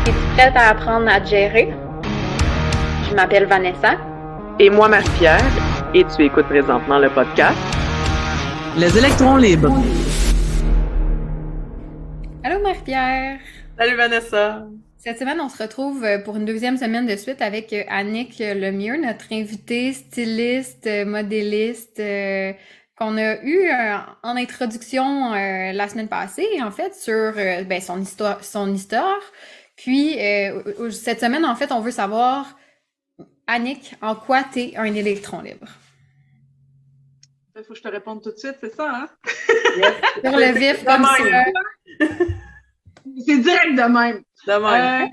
Es-tu prête à apprendre à te gérer? Je m'appelle Vanessa. Et moi, Marie-Pierre, et tu écoutes présentement le podcast Les électrons libres. Allô Marie-Pierre! Salut Vanessa! Cette semaine, on se retrouve pour une deuxième semaine de suite avec Annick Lemieux, notre invitée styliste, modéliste, qu'on a eu en introduction la semaine passée, en fait, sur son histoire. Puis, cette semaine, en fait, on veut savoir, Annick, en quoi t'es un électron libre? Il faut que je te réponde tout de suite, c'est ça, hein? Yes. Sur le vif, comme ça. C'est direct de même. De même.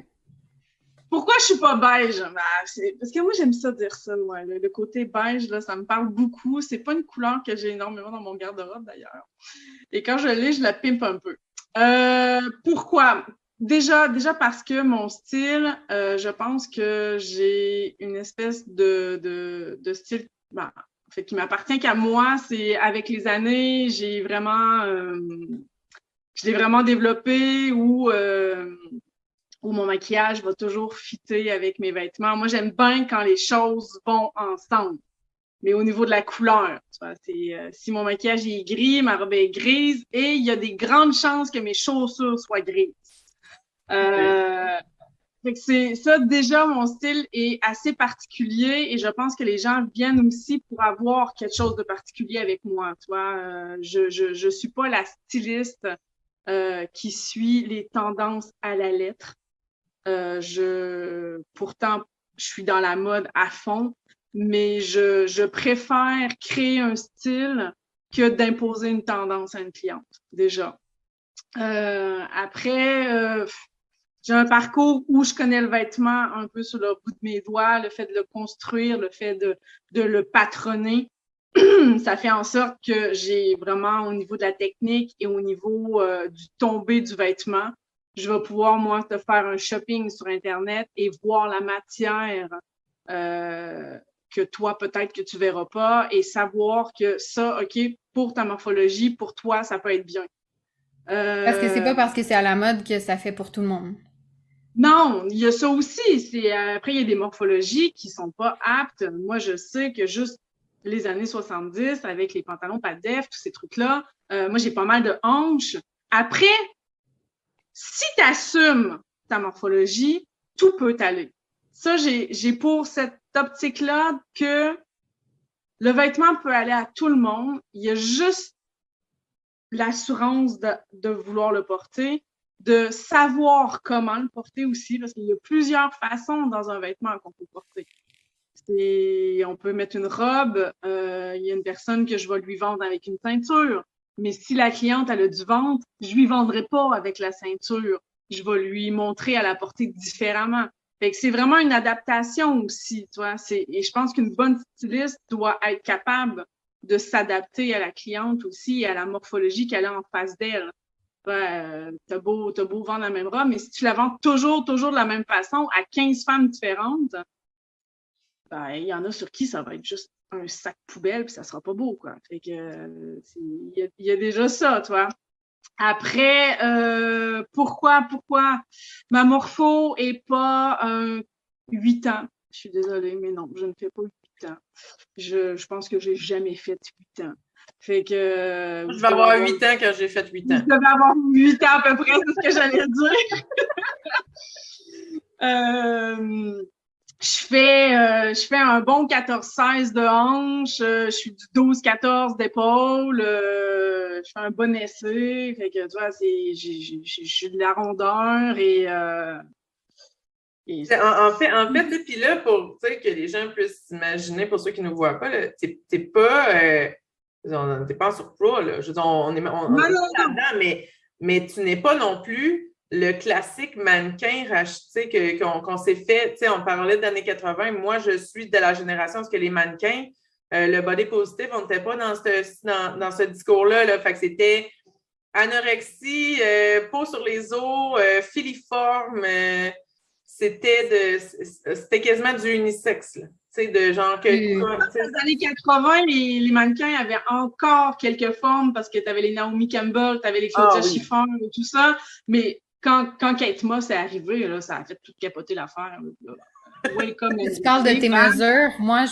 Pourquoi je suis pas beige? Parce que moi, j'aime ça dire ça, ouais. Le côté beige, là, ça me parle beaucoup. C'est pas une couleur que j'ai énormément dans mon garde-robe, d'ailleurs. Et quand je l'ai, je la pimpe un peu. Pourquoi? Déjà parce que mon style, je pense que j'ai une espèce de style qui m'appartient qu'à moi. C'est avec les années, je l'ai vraiment développé où mon maquillage va toujours fitter avec mes vêtements. Moi, j'aime bien quand les choses vont ensemble. Mais au niveau de la couleur, tu vois, si mon maquillage est gris, ma robe est grise, et il y a des grandes chances que mes chaussures soient grises. Fait que c'est ça, déjà, mon style est assez particulier et je pense que les gens viennent aussi pour avoir quelque chose de particulier avec moi, tu vois. Je suis pas la styliste qui suit les tendances à la lettre. Pourtant, je suis dans la mode à fond, mais je préfère créer un style que d'imposer une tendance à une cliente, déjà. Après, j'ai un parcours où je connais le vêtement un peu sur le bout de mes doigts, le fait de le construire, le fait de le patronner. Ça fait en sorte que j'ai vraiment, au niveau de la technique et au niveau du tombé du vêtement, je vais pouvoir, moi, te faire un shopping sur Internet et voir la matière que toi, peut-être que tu verras pas et savoir que ça, OK, pour ta morphologie, pour toi, ça peut être bien. Parce que c'est pas parce que c'est à la mode que ça fait pour tout le monde. Non, il y a ça aussi. Après, il y a des morphologies qui sont pas aptes. Moi, je sais que juste les années 70, avec les pantalons pas def, tous ces trucs-là, moi, j'ai pas mal de hanches. Après, si tu assumes ta morphologie, tout peut aller. Ça, j'ai pour cette optique-là que le vêtement peut aller à tout le monde. Il y a juste l'assurance de vouloir le porter, de savoir comment le porter aussi, parce qu'il y a plusieurs façons dans un vêtement qu'on peut porter. On peut mettre une robe, il y a une personne que je vais lui vendre avec une ceinture, mais si la cliente elle a du ventre, je lui vendrai pas avec la ceinture. Je vais lui montrer à la porter différemment. Fait que c'est vraiment une adaptation aussi, tu vois. Et je pense qu'une bonne styliste doit être capable de s'adapter à la cliente aussi, à la morphologie qu'elle a en face d'elle. T'as beau vendre la même robe, mais si tu la vends toujours de la même façon à 15 femmes différentes, il y en a sur qui ça va être juste un sac poubelle puis ça sera pas beau, quoi. Fait que il y a déjà ça, tu vois. Après, pourquoi ma morpho est pas 8 ans? Je suis désolée, mais non, je ne fais pas 8 ans. Je pense que j'ai jamais fait 8 ans. Fait que je vais avoir 8 ans quand j'ai fait 8 ans. Je devais avoir 8 ans à peu près, c'est ce que j'allais dire. Je fais un bon 14-16 de hanche, je suis du 12-14 d'épaule, je fais un bon essai, fait que tu vois, je suis de la rondeur en fait, puis là, pour que les gens puissent s'imaginer, pour ceux qui ne nous voient pas, t'es pas en surpoids, là. Je veux dire, on est là-dedans, mais tu n'es pas non plus le classique mannequin racheté qu'on s'est fait. On parlait des années 80. Moi, je suis de la génération parce que les mannequins, le body positive, on n'était pas dans ce discours-là. Là. Fait que c'était anorexie, peau sur les os, filiforme. C'était quasiment du unisexe, là. Tu sais, de genre que. Dans les années 80, les mannequins avaient encore quelques formes parce que tu avais les Naomi Campbell, tu avais les Claudia Schiffer et tout ça. Mais quand Kate Moss est arrivée, là, ça a fait tout capoter l'affaire. Welcome. Tu parles de tes mesures. Moi,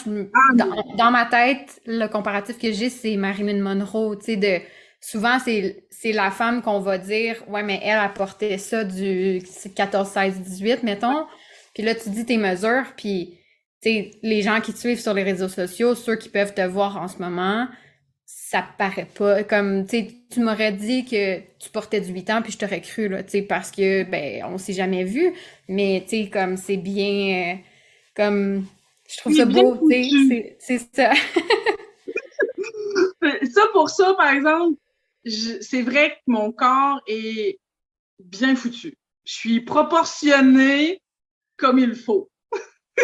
dans ma tête, le comparatif que j'ai, c'est Marilyn Monroe. Tu sais, souvent, c'est la femme qu'on va dire, ouais, mais elle apportait ça du 14, 16, 18, mettons. Puis là, tu dis tes mesures, puis tu sais, les gens qui te suivent sur les réseaux sociaux, ceux qui peuvent te voir en ce moment, ça paraît pas. Comme, tu sais, tu m'aurais dit que tu portais du 8 ans, puis je t'aurais cru, là, tu sais, parce que, ben, on s'est jamais vu. Mais, tu sais, comme, c'est bien, comme, je trouve ça beau, tu sais, c'est ça. Ça, pour ça, par exemple, c'est vrai que mon corps est bien foutu. Je suis proportionnée comme il faut. Je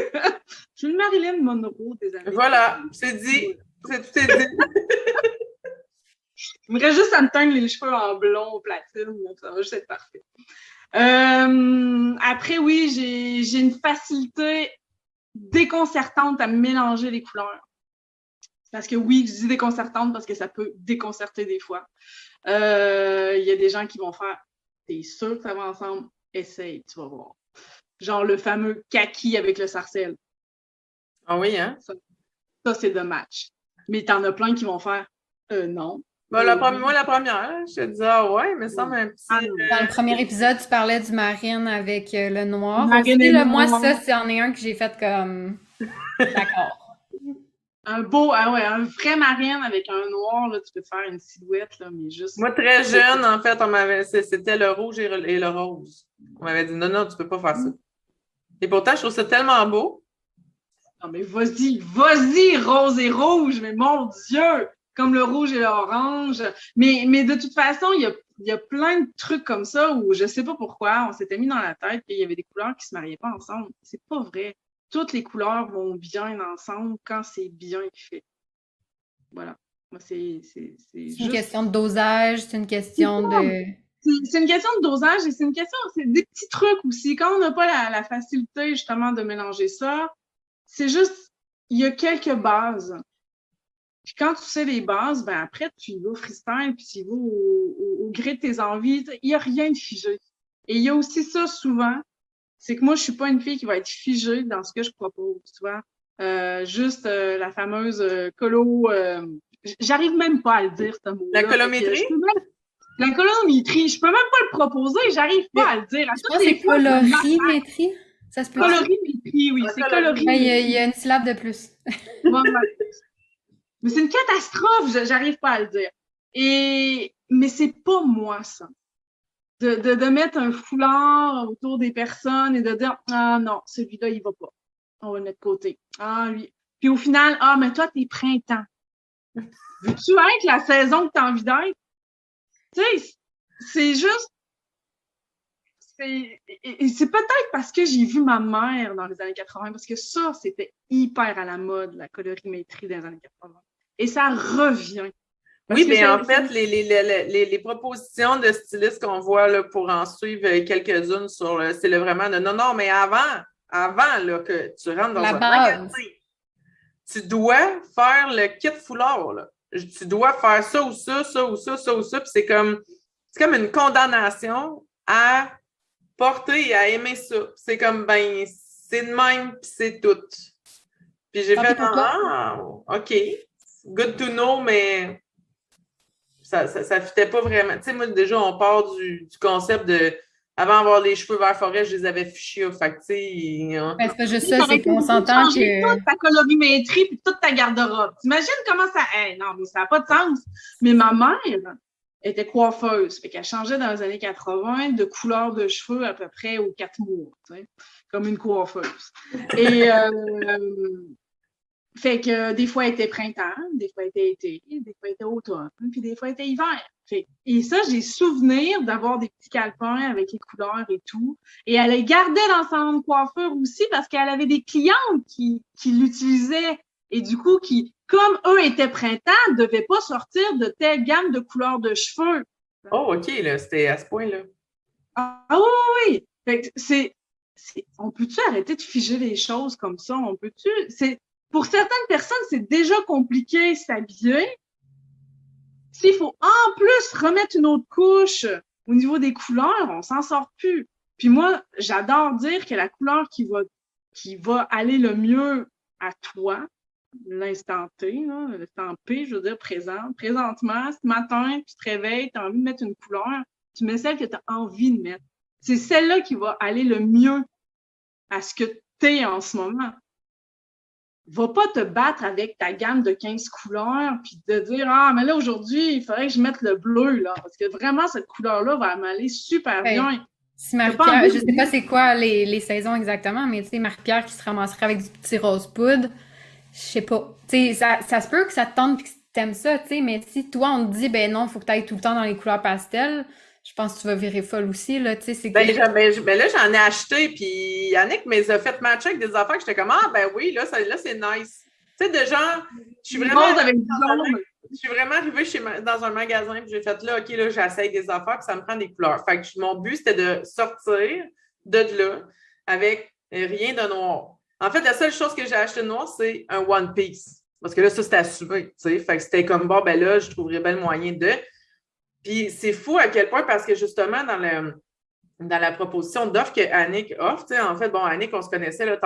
suis une Marilyn Monroe des années. Voilà, c'est dit. C'est tout est dit. Il me reste juste à me teindre les cheveux en blond au platine, donc ça va juste être parfait. Après, oui, j'ai une facilité déconcertante à mélanger les couleurs. Parce que oui, je dis déconcertante parce que ça peut déconcerter des fois. Il y a des gens qui vont faire « T'es sûr que ça va ensemble? Essaye, tu vas voir. » Genre le fameux kaki avec le sarcelle. Ah oui, hein? Ça c'est de match. Mais t'en as plein qui vont faire non. Ben, moi, la première, je te dis, ah ouais, mais ça un petit. Dans le premier épisode, tu parlais du marine avec le noir. Marine Aussi, et là, noir. moi, ça, c'en est un que j'ai fait comme. D'accord. Un vrai marine avec un noir, là, tu peux te faire une silhouette, là, mais juste. Moi, très jeune, en fait, c'était le rouge et le rose. On m'avait dit, non, tu peux pas faire ça. Et pourtant, je trouve ça tellement beau. Non, mais vas-y, rose et rouge, mais mon Dieu! Comme le rouge et l'orange. Mais de toute façon, il y a plein de trucs comme ça où je sais pas pourquoi, on s'était mis dans la tête qu'il y avait des couleurs qui se mariaient pas ensemble. C'est pas vrai. Toutes les couleurs vont bien ensemble quand c'est bien fait. Voilà. Moi, c'est juste... une question de dosage, c'est une question de... C'est une question de dosage et c'est des petits trucs aussi. Quand on n'a pas la facilité, justement, de mélanger ça, c'est juste, il y a quelques bases. Puis quand tu sais les bases, ben après, tu y vas au freestyle, puis tu y vas au gré de tes envies. Il n'y a rien de figé. Et il y a aussi ça souvent, c'est que moi, je suis pas une fille qui va être figée dans ce que je propose, tu vois. Juste la fameuse colo... j'arrive même pas à le dire, ce mot-là. La colométrie? La colorimétrie, je peux même pas le proposer, j'arrive pas à le dire. Je pense que c'est colorimétrie. Ça se peut. Colorimétrie, oui, c'est colorimétrie. Il y a une syllabe de plus. Mais c'est une catastrophe, j'arrive pas à le dire. Mais c'est pas moi, ça. De mettre un foulard autour des personnes et de dire « Ah non, celui-là, il va pas. On va le mettre de côté. Ah, lui. » Puis au final, « Ah, mais toi, t'es printemps. Veux-tu être la saison que t'as envie d'être? » Tu sais, c'est juste... C'est peut-être parce que j'ai vu ma mère dans les années 80, parce que ça, c'était hyper à la mode, la colorimétrie dans les années 80. Et ça revient. Oui, mais en fait, les propositions de stylistes qu'on voit là, pour en suivre quelques-unes sur c'est vraiment de non, mais avant là, que tu rentres dans un magasin, tu dois faire le kit foulard. Là. Tu dois faire ça ou ça, ça ou ça, ça ou ça. Puis c'est comme une condamnation à porter et à aimer ça. C'est comme, ben, c'est de même, puis c'est tout. Puis j'ai fait, OK, good to know, mais ça fitait pas vraiment. Tu sais, moi, déjà, on part du concept de, avant d'avoir les cheveux vert forêt, je les avais fichés, fait que, tu sais... C'est pas juste ça, c'est qu'on s'entend que... toute ta colorimétrie puis toute ta garde-robe. T'imagines comment ça... Hey, non, mais ça n'a pas de sens. Mais ma mère était coiffeuse. Fait qu'elle changeait dans les années 80 de couleur de cheveux à peu près aux 4 mois, tu sais, comme une coiffeuse. Et fait que des fois, elle était printemps, des fois, elle était été, des fois, elle était automne, puis des fois, elle était hiver. Et ça, j'ai souvenir d'avoir des petits calepins avec les couleurs et tout. Et elle les gardait dans son coiffure aussi parce qu'elle avait des clientes qui l'utilisaient. Et du coup, qui, comme eux étaient printemps, ne devaient pas sortir de telle gamme de couleurs de cheveux. Oh, OK, là, c'était à ce point-là. Ah oui! Fait que on peut-tu arrêter de figer les choses comme ça? On peut-tu... Pour certaines personnes, c'est déjà compliqué s'habiller. S'il faut en plus remettre une autre couche au niveau des couleurs, on s'en sort plus. Puis moi, j'adore dire que la couleur qui va aller le mieux à toi, l'instant T, là, l'instant P, je veux dire présentement, ce matin, tu te réveilles, tu as envie de mettre une couleur, tu mets celle que tu as envie de mettre. C'est celle-là qui va aller le mieux à ce que tu es en ce moment. Va pas te battre avec ta gamme de 15 couleurs puis de dire « Ah, mais là, aujourd'hui, il faudrait que je mette le bleu, là, parce que vraiment, cette couleur-là va m'aller super bien. » Si Marie-Pierre, je sais pas c'est quoi les saisons exactement, mais tu sais, Marie-Pierre qui se ramasserait avec du petit rose poudre, je sais pas. Tu sais, ça se peut que ça te tente et que t'aimes ça, tu sais, mais si toi, on te dit, ben non, faut que t'ailles tout le temps dans les couleurs pastel, je pense que tu vas virer folle aussi, là, tu sais, c'est ben là, j'en ai acheté, puis Yannick me les a fait matcher avec des affaires que j'étais comme, ah, ben oui, là c'est nice. Tu sais, de genre, je suis vraiment arrivée dans un magasin, puis j'ai fait là, OK, là, j'essaye des affaires, puis ça me prend des couleurs. Fait que mon but, c'était de sortir de là avec rien de noir. En fait, la seule chose que j'ai acheté de noir, c'est un One Piece. Parce que là, ça, c'était assumé, tu sais. Fait que c'était comme, bon, ben là, je trouverais bien le moyen de. Puis c'est fou à quel point, parce que justement, dans la proposition d'offre que Annick offre, en fait, bon, Annick, on se connaissait là,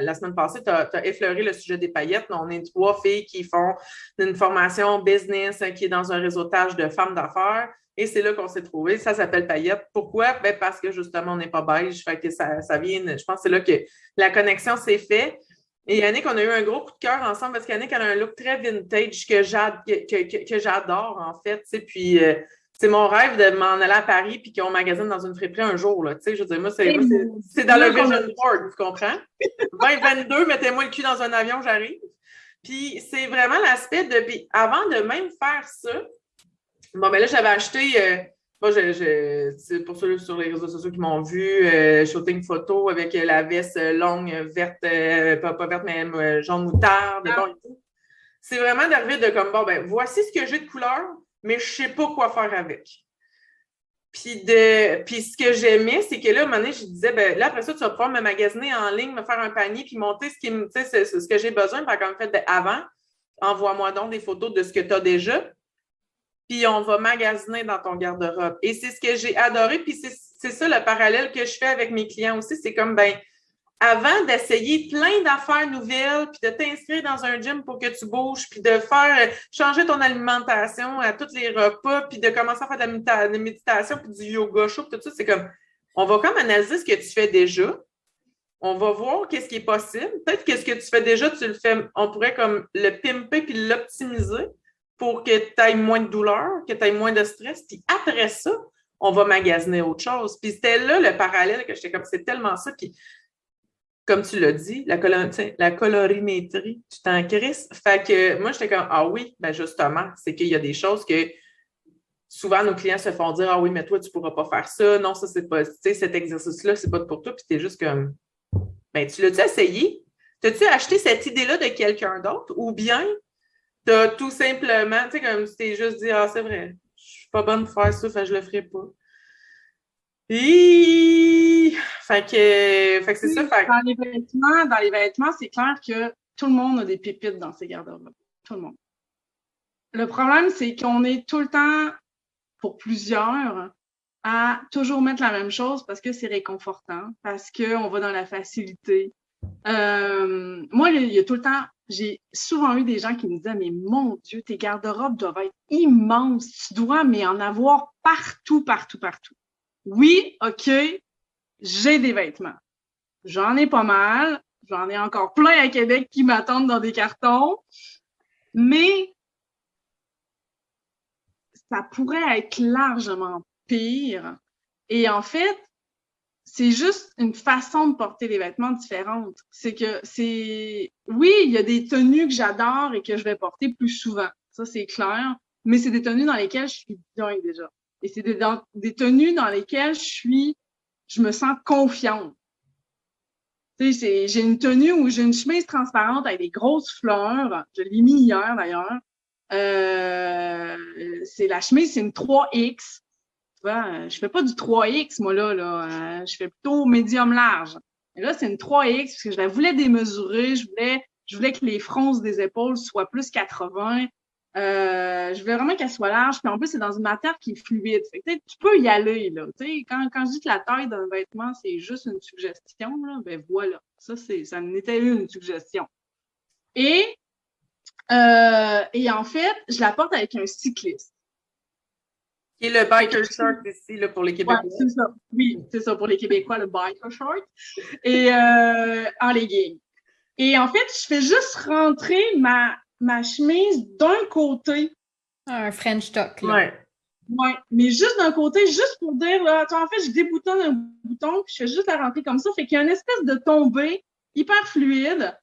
la semaine passée, tu as effleuré le sujet des paillettes. On est 3 filles qui font une formation business qui est dans un réseautage de femmes d'affaires. Et c'est là qu'on s'est trouvés. Ça s'appelle paillettes. Pourquoi? Ben parce que justement, on n'est pas beige. Fait que ça vient, je pense que c'est là que la connexion s'est faite. Et Yannick, on a eu un gros coup de cœur ensemble parce qu'Yannick, elle a un look très vintage que j'adore, en fait. Puis, c'est mon rêve de m'en aller à Paris puis qu'on magasine dans une friperie un jour. Là, je veux dire, moi, c'est dans le vision board, tu comprends? 2022, mettez-moi le cul dans un avion, j'arrive. Puis, c'est vraiment l'aspect de... Puis, avant de même faire ça, bon, ben là, j'avais acheté... moi, c'est pour ceux sur les réseaux sociaux qui m'ont vu, shooting photo avec la veste longue, verte, pas verte, mais jaune moutarde. Bon, et tout. C'est vraiment d'arriver de comme, bon, ben voici ce que j'ai de couleur, mais je ne sais pas quoi faire avec. Puis ce que j'aimais, c'est que là, à un moment donné, je disais, ben là, après ça, tu vas pouvoir me magasiner en ligne, me faire un panier, puis monter ce que j'ai besoin. Par comme fait, avant, envoie-moi donc des photos de ce que tu as déjà. Puis on va magasiner dans ton garde-robe. Et c'est ce que j'ai adoré, puis c'est ça le parallèle que je fais avec mes clients aussi. C'est comme, ben avant d'essayer plein d'affaires nouvelles, puis de t'inscrire dans un gym pour que tu bouges, puis de faire changer ton alimentation à tous les repas, puis de commencer à faire de la méditation, puis du yoga chaud, tout ça, c'est comme, on va comme analyser ce que tu fais déjà. On va voir qu'est-ce qui est possible. Peut-être que ce que tu fais déjà, tu le fais, on pourrait comme le pimper puis l'optimiser pour que tu aies moins de douleur, que tu aies moins de stress. Puis après ça, on va magasiner autre chose. Puis c'était là le parallèle que j'étais comme, c'est tellement ça. Puis comme tu l'as dit, la colorimétrie, tu t'en crisses. Fait que moi, j'étais comme, ah oui, ben justement, c'est qu'il y a des choses que souvent nos clients se font dire, ah oui, mais toi, tu ne pourras pas faire ça. Non, ça, c'est pas, tu sais, cet exercice-là, c'est pas pour toi. Puis tu es juste comme, ben tu l'as-tu essayé? T'as-tu acheté cette idée-là de quelqu'un d'autre? Ou bien tu as tout simplement, tu sais, comme tu t'es juste dit, ah, c'est vrai, je suis pas bonne pour faire ça, fait que je le ferai pas. Fait que c'est ça. Fait... Dans les vêtements, c'est clair que tout le monde a des pépites dans ses garde-robes. Tout le monde. Le problème, c'est qu'on est tout le temps, pour plusieurs, à toujours mettre la même chose parce que c'est réconfortant, parce qu'on va dans la facilité. Moi, il y a tout le temps, j'ai souvent eu des gens qui me disaient, mais mon Dieu, tes garde-robes doivent être immenses. Tu dois mais en avoir partout, partout, partout. Oui, OK, j'ai des vêtements. J'en ai pas mal. J'en ai encore plein à Québec qui m'attendent dans des cartons. Mais ça pourrait être largement pire. Et en fait, c'est juste une façon de porter les vêtements différente. C'est que oui, il y a des tenues que j'adore et que je vais porter plus souvent. Ça, c'est clair. Mais c'est des tenues dans lesquelles je suis bien déjà. Et c'est des tenues dans lesquelles je me sens confiante. Tu sais, j'ai une tenue où j'ai une chemise transparente avec des grosses fleurs. Je l'ai mis hier, d'ailleurs. La chemise, c'est une 3X. Tu vois, je fais pas du 3X, moi, là. Je fais plutôt médium large. Et là, c'est une 3X parce que je la voulais démesurer. Je voulais que les fronces des épaules soient plus 80. Je voulais vraiment qu'elle soit large. Puis en plus, c'est dans une matière qui est fluide. Fait que, tu peux y aller, là. Quand je dis que la taille d'un vêtement, c'est juste une suggestion, là, ben voilà. Ça n'était une suggestion. Et en fait, je la porte avec un cycliste. Qui est le biker short ici, là, pour les Québécois. Ouais, c'est ça. Oui, c'est ça, pour les Québécois, le biker short. Et en legging. Et en fait, je fais juste rentrer ma chemise d'un côté. Un French tuck, là. Ouais. Ouais, mais juste d'un côté, juste pour dire, là, en fait, je déboutonne un bouton, puis je fais juste la rentrer comme ça. Fait qu'il y a une espèce de tombée hyper fluide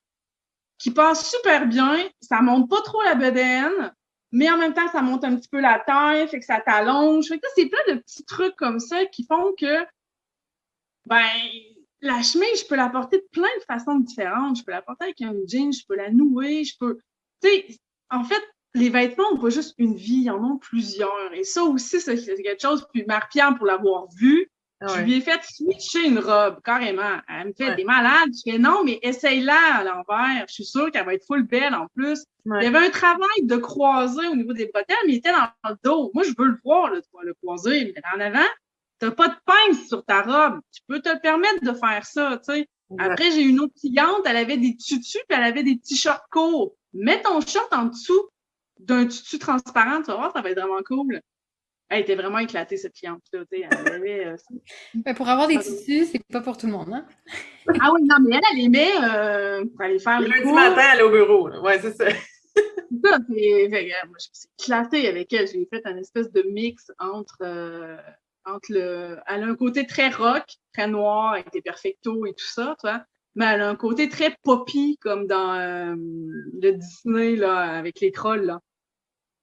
qui passe super bien. Ça monte pas trop la bedaine, mais en même temps, ça monte un petit peu la taille, fait que ça t'allonge. Fait que c'est plein de petits trucs comme ça qui font que, ben, la chemise, je peux la porter de plein de façons différentes. Je peux la porter avec un jean, je peux la nouer, tu sais, en fait, les vêtements n'ont pas juste une vie, ils en ont plusieurs. Et ça aussi, c'est quelque chose. Puis Marie-Pierre, pour l'avoir vu, je lui ai fait switcher une robe, carrément. Elle me fait, t'es malade? Je fais, non, mais essaye-la à l'envers. Je suis sûre qu'elle va être full belle en plus. Il y avait un travail de croisé au niveau des bretelles, mais il était dans le dos. Moi, je veux le voir, le croisé. Mais en avant, t'as pas de pince sur ta robe. Tu peux te permettre de faire ça, tu sais. Après, j'ai une autre cliente, elle avait des tutus, puis elle avait des t-shirts courts. Mets ton short en dessous d'un tutu transparent, tu vas voir, ça va être vraiment cool. Elle était vraiment éclatée, cette cliente-là. Mais pour avoir des tutus, c'est pas pour tout le monde, hein? Ah oui, non, mais elle aimait pour aller faire les cours. Lundi matin, elle est au bureau. Là. Ouais, c'est ça. C'est ça. Moi, je me suis éclatée avec elle. J'ai fait un espèce de mix entre elle a un côté très rock, très noir, avec des perfectos et tout ça, tu vois. Mais elle a un côté très poppy, comme dans le Disney, là, avec les trolls, là.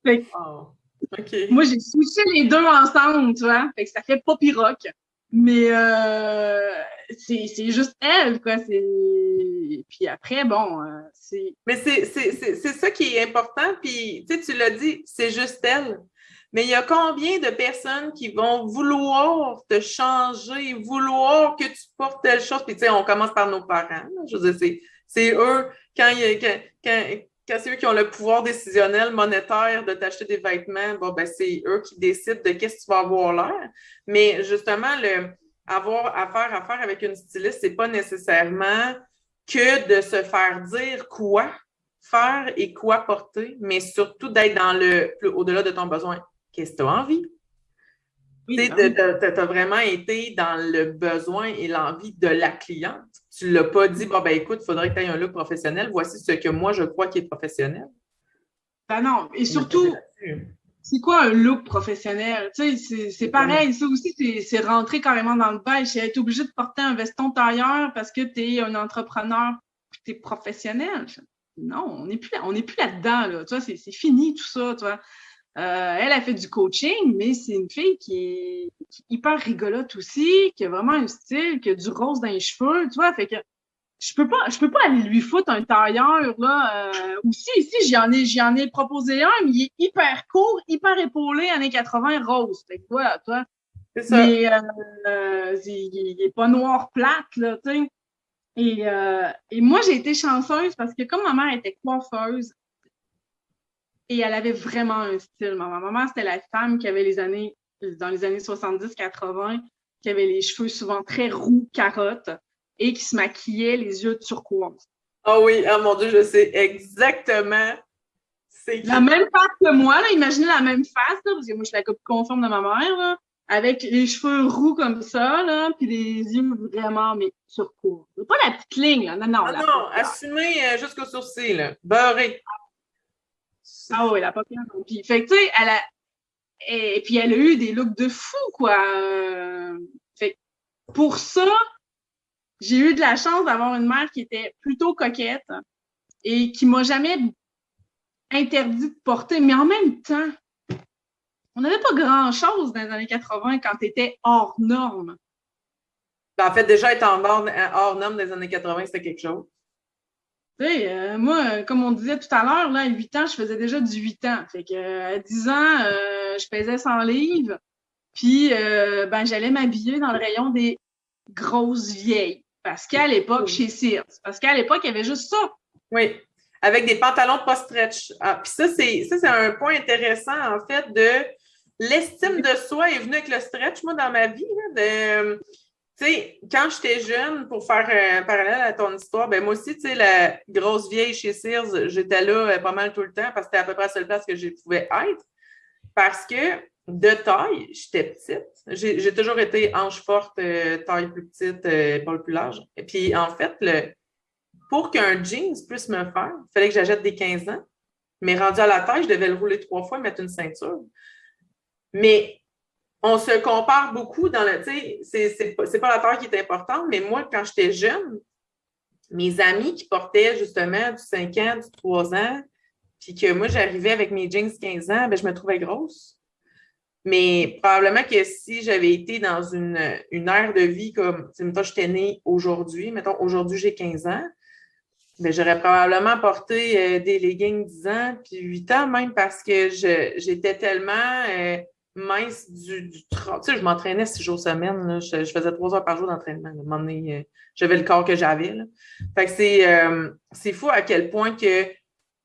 Fait que, moi, j'ai switché les deux ensemble, tu vois. Fait que ça fait poppy rock. Mais c'est juste elle, quoi. Puis après, bon, c'est... Mais c'est ça qui est important. Puis, tu sais, tu l'as dit, c'est juste elle. Mais il y a combien de personnes qui vont vouloir te changer, vouloir que tu portes telle chose? Puis, tu sais, on commence par nos parents. Là. Je veux dire, c'est eux, quand c'est eux qui ont le pouvoir décisionnel, monétaire de t'acheter des vêtements, bon, ben, c'est eux qui décident de qu'est-ce que tu vas avoir l'air. Mais justement, avoir affaire avec une styliste, c'est pas nécessairement que de se faire dire quoi faire et quoi porter, mais surtout d'être dans au-delà de ton besoin. Qu'est-ce que tu as envie? Oui, tu as vraiment été dans le besoin et l'envie de la cliente. Tu ne l'as pas dit, bon, ben écoute, il faudrait que tu aies un look professionnel. Voici ce que moi, je crois qui est professionnel. Ben non, et surtout, c'est quoi un look professionnel? Tu sais, c'est pareil, ça aussi, c'est rentrer carrément dans le beige. C'est être obligé de porter un veston tailleur parce que tu es un entrepreneur et tu es professionnel. Non, on n'est plus là-dedans, là. Tu vois, c'est fini tout ça, tu vois. Elle a fait du coaching, mais c'est une fille qui est hyper rigolote aussi, qui a vraiment un style, qui a du rose dans les cheveux, tu vois. Fait que je peux pas aller lui foutre un tailleur, là. Aussi, ici, j'en ai proposé un, mais il est hyper court, hyper épaulé, années 80, rose. Fait que voilà, toi. C'est ça. Mais il est pas noir plate, là, tu sais. Et moi, j'ai été chanceuse parce que comme ma mère était coiffeuse, et elle avait vraiment un style. Ma maman, c'était la femme qui avait dans les années 70-80, qui avait les cheveux souvent très roux, carottes, et qui se maquillait les yeux turquoise. Ah oui, ah mon Dieu, je sais exactement. C'est la même face que moi, là, imaginez la même face, là, parce que moi, je suis la copie conforme de ma mère, là, avec les cheveux roux comme ça, là, puis les yeux vraiment, mais turquoise. C'est pas la petite ligne, là, non. Ah non, assumé jusqu'au sourcil, là. Beurré. Ah oui, la paupière. Puis, fait que, tu sais, et puis elle a eu des looks de fou, quoi. Fait que, pour ça, j'ai eu de la chance d'avoir une mère qui était plutôt coquette et qui m'a jamais interdit de porter. Mais en même temps, on n'avait pas grand-chose dans les années 80 quand t'étais hors norme. En fait, déjà être hors norme dans les années 80, c'était quelque chose. Tu sais, moi, comme on disait tout à l'heure, là, à 8 ans, je faisais déjà du 8 ans. Fait que à 10 ans, je pesais 100 livres. Puis, j'allais m'habiller dans le rayon des grosses vieilles. Parce qu'à l'époque, chez Sears. Parce qu'à l'époque, il y avait juste ça. Oui. avec des pantalons pas stretch. Ah, puis ça, c'est un point intéressant, en fait, de l'estime de soi est venue avec le stretch, moi, dans ma vie. Là, tu sais, quand j'étais jeune, pour faire un parallèle à ton histoire, ben moi aussi, tu sais, la grosse vieille chez Sears, j'étais là pas mal tout le temps parce que c'était à peu près la seule place que je pouvais être. Parce que de taille, j'étais petite. J'ai toujours été hanche forte, taille plus petite, épaule plus large. Et puis, en fait, pour qu'un jeans puisse me faire, il fallait que j'achète des 15 ans. Mais rendu à la taille, je devais le rouler 3 fois et mettre une ceinture. Mais on se compare beaucoup dans le... Tu sais, c'est pas la taille qui est importante, mais moi, quand j'étais jeune, mes amis qui portaient justement du 5 ans, du 3 ans, puis que moi, j'arrivais avec mes jeans 15 ans, ben, je me trouvais grosse. Mais probablement que si j'avais été dans une ère de vie comme... Mettons, j'étais née aujourd'hui, mettons, aujourd'hui, j'ai 15 ans, ben, j'aurais probablement porté des leggings 10 ans, puis 8 ans même, parce que j'étais tellement... mince du tu sais, je m'entraînais 6 jours semaine. Là. Je faisais 3 heures par jour d'entraînement. À un moment donné, j'avais le corps que j'avais. Là. Fait que c'est fou à quel point que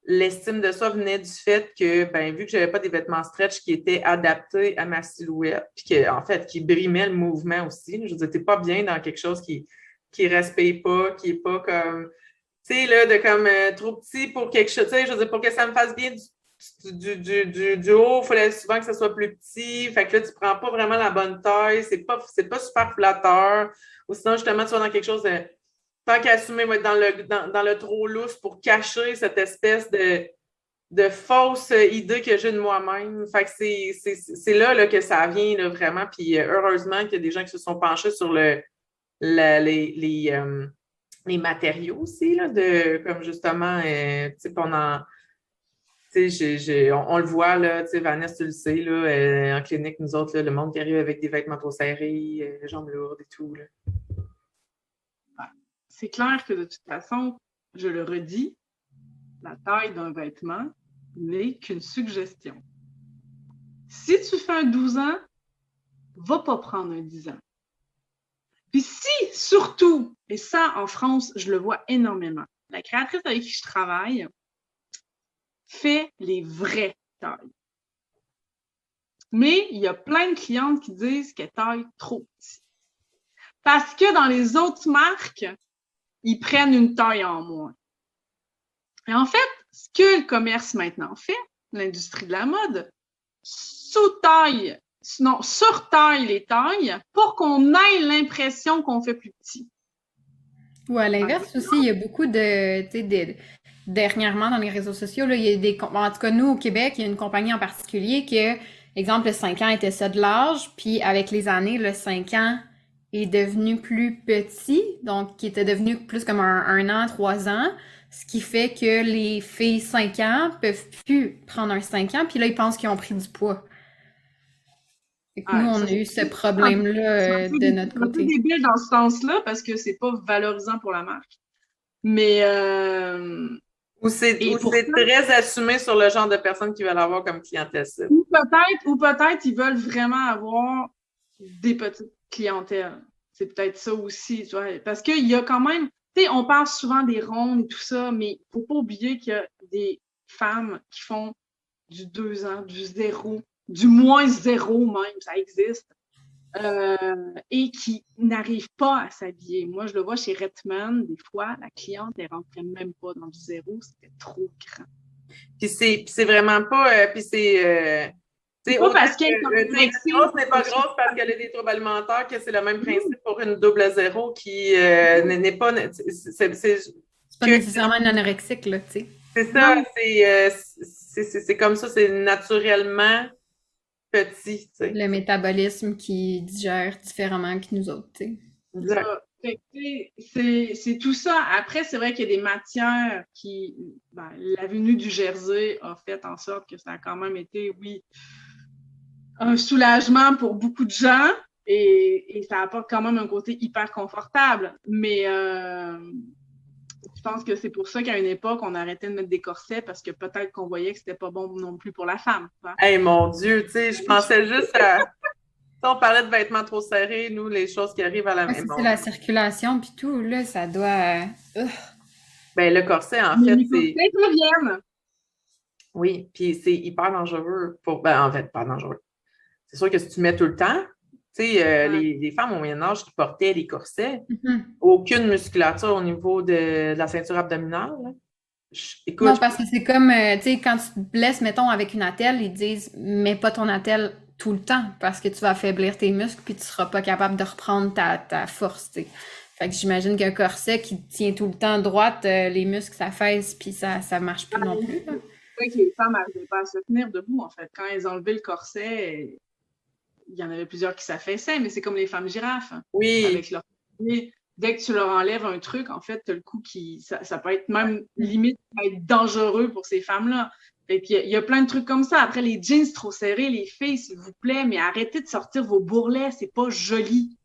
l'estime de soi venait du fait que, ben, vu que j'avais pas des vêtements stretch qui étaient adaptés à ma silhouette, puis que, en fait, qui brimaient le mouvement aussi. Là. Je veux dire, t'es pas bien dans quelque chose qui respecte pas, qui est pas comme, tu sais, là, de comme trop petit pour quelque chose. Tu sais, je veux dire, pour que ça me fasse bien du haut, il fallait souvent que ça soit plus petit. Fait que là, tu ne prends pas vraiment la bonne taille. C'est pas super flatteur. Ou sinon, justement, tu vas dans quelque chose de... Tant qu'assumer, va être dans le trop lousse pour cacher cette espèce de fausse idée que j'ai de moi-même. Fait que c'est là que ça vient là, vraiment. Puis heureusement qu'il y a des gens qui se sont penchés sur les matériaux aussi, là, comme justement, tu sais, pendant... On le voit, là, Vanessa, tu le sais, là, en clinique, nous autres, là, le monde qui arrive avec des vêtements trop serrés, les jambes lourdes et tout. Là. C'est clair que de toute façon, je le redis, la taille d'un vêtement n'est qu'une suggestion. Si tu fais un 12 ans, va pas prendre un 10 ans. Puis si, surtout, et ça, en France, je le vois énormément, la créatrice avec qui je travaille, fait les vraies tailles. Mais il y a plein de clientes qui disent qu'elle taille trop petit. Parce que dans les autres marques, ils prennent une taille en moins. Et en fait, ce que le commerce maintenant fait, l'industrie de la mode, surtaille les tailles pour qu'on ait l'impression qu'on fait plus petit. Ou à l'inverse aussi, il y a beaucoup dernièrement, dans les réseaux sociaux, là, il y a en tout cas, nous, au Québec, il y a une compagnie en particulier que, exemple, le 5 ans était ça de l'âge, puis avec les années, le 5 ans est devenu plus petit, donc qui était devenu plus comme un an, 3 ans, ce qui fait que les filles 5 ans peuvent plus prendre un 5 ans, puis là, ils pensent qu'ils ont pris du poids. Fait que nous, on a eu ce problème-là de notre côté. C'est débile dans ce sens-là, parce que c'est pas valorisant pour la marque. Mais... Ou c'est très assumé sur le genre de personnes qu'ils veulent avoir comme clientèle. Ou peut-être ils veulent vraiment avoir des petites clientèles. C'est peut-être ça aussi, tu vois. Parce qu'il y a quand même, tu sais, on parle souvent des rondes et tout ça, mais il ne faut pas oublier qu'il y a des femmes qui font du 2 ans, du 0, du -0 même, ça existe. Et qui n'arrivent pas à s'habiller. Moi, je le vois chez Redman, des fois, la cliente, elle rentrait même pas dans du 0, c'était trop grand. Puis c'est vraiment pas... c'est pas parce qu'elle grosse n'est pas grosse parce qu'elle a des troubles alimentaires que c'est le même principe pour une double 0 qui n'est pas... C'est pas nécessairement une anorexique, là, tu sais. C'est ça, c'est comme ça, c'est naturellement... petit, tu sais. Le métabolisme qui digère différemment que nous autres, tu sais. C'est tout ça. Après, c'est vrai qu'il y a des matières qui... la venue du Jersey a fait en sorte que ça a quand même été, oui, un soulagement pour beaucoup de gens et ça apporte quand même un côté hyper confortable. Mais je pense que c'est pour ça qu'à une époque, on arrêtait de mettre des corsets parce que peut-être qu'on voyait que c'était pas bon non plus pour la femme. Hey, mon Dieu, tu sais, je pensais juste à... On parlait de vêtements trop serrés, nous, les choses qui arrivent à la maison. C'est la circulation puis tout, là, ça doit... Ben, le corset, en Mais fait, les c'est... corsets reviennent. Oui, puis c'est hyper dangereux pour... Ben, en fait, pas dangereux. C'est sûr que si tu mets tout le temps, tu sais, les femmes au Moyen-Âge qui portaient des corsets, aucune musculature au niveau de la ceinture abdominale. Là. Écoute, Non, parce que c'est comme, tu sais, quand tu te blesses, mettons, avec une attelle, ils disent, mets pas ton attelle tout le temps parce que tu vas affaiblir tes muscles puis tu seras pas capable de reprendre ta force, tu sais. Fait que j'imagine qu'un corset qui tient tout le temps droite, les muscles s'affaissent puis ça marche plus non plus. Là. C'est vrai que les femmes n'arrivaient pas à se tenir debout, en fait. Quand elles enlevaient le corset, il y en avait plusieurs qui s'affaissaient, mais c'est comme les femmes girafes. Oui. Avec leur... Dès que tu leur enlèves un truc, en fait, t'as le coup qui... Ça peut être même limite être dangereux pour ces femmes-là. Fait qu'il y a plein de trucs comme ça. Après, les jeans trop serrés, les filles, s'il vous plaît, mais arrêtez de sortir vos bourrelets, c'est pas joli.